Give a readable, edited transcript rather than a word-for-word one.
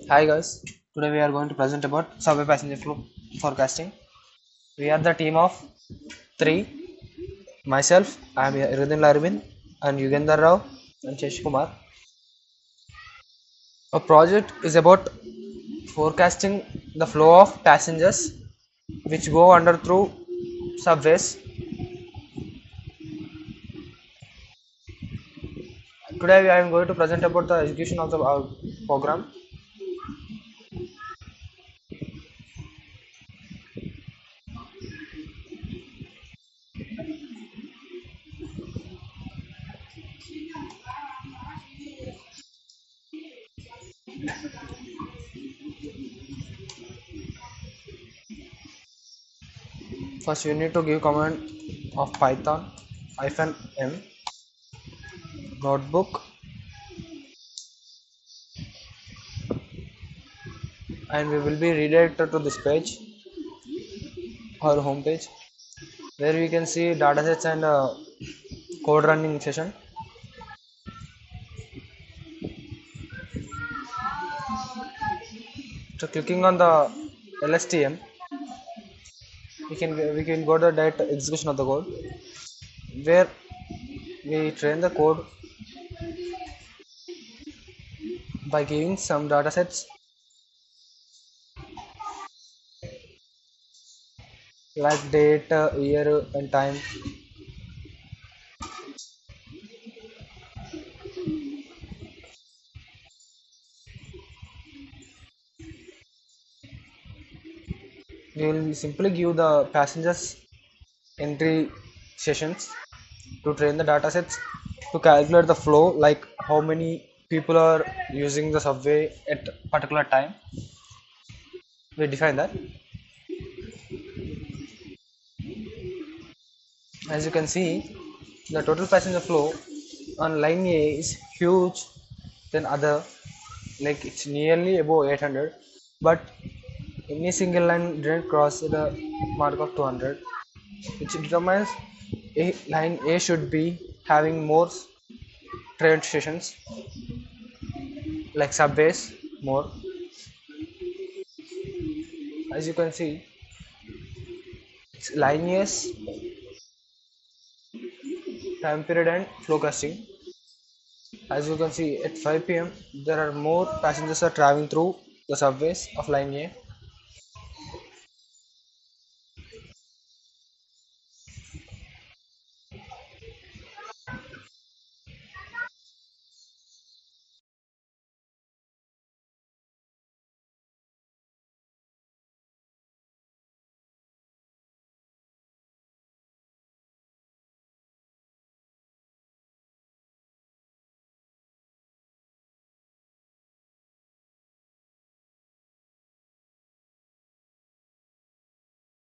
Hi guys, today we are going to present about subway passenger flow forecasting. We are the team of three. Myself, I am ARAVIND and YUGENDER and SHASHIKUMAR. A project is about forecasting the flow of passengers which go under through subways. Today I am going to present about the execution of our program. First, you need to give command of Python -m notebook, and we will be redirected to this page or home page where we can see datasets and code running session. So clicking on the LSTM, we can go to the direct execution of the code where we train the code by giving some datasets like date, year, and time. We will simply give the passengers entry sessions to train the datasets to calculate the flow, like how many people are using the subway at particular time. We define that. As you can see, the total passenger flow on line A is huge than other, like it's nearly above 800, but any single line didn't cross the mark of 200, which determines line A should be having more train stations like subways more. As you can see, it's line A's time period and flow casting. As you can see, at 5 p.m. there are more passengers are traveling through the subways of line A.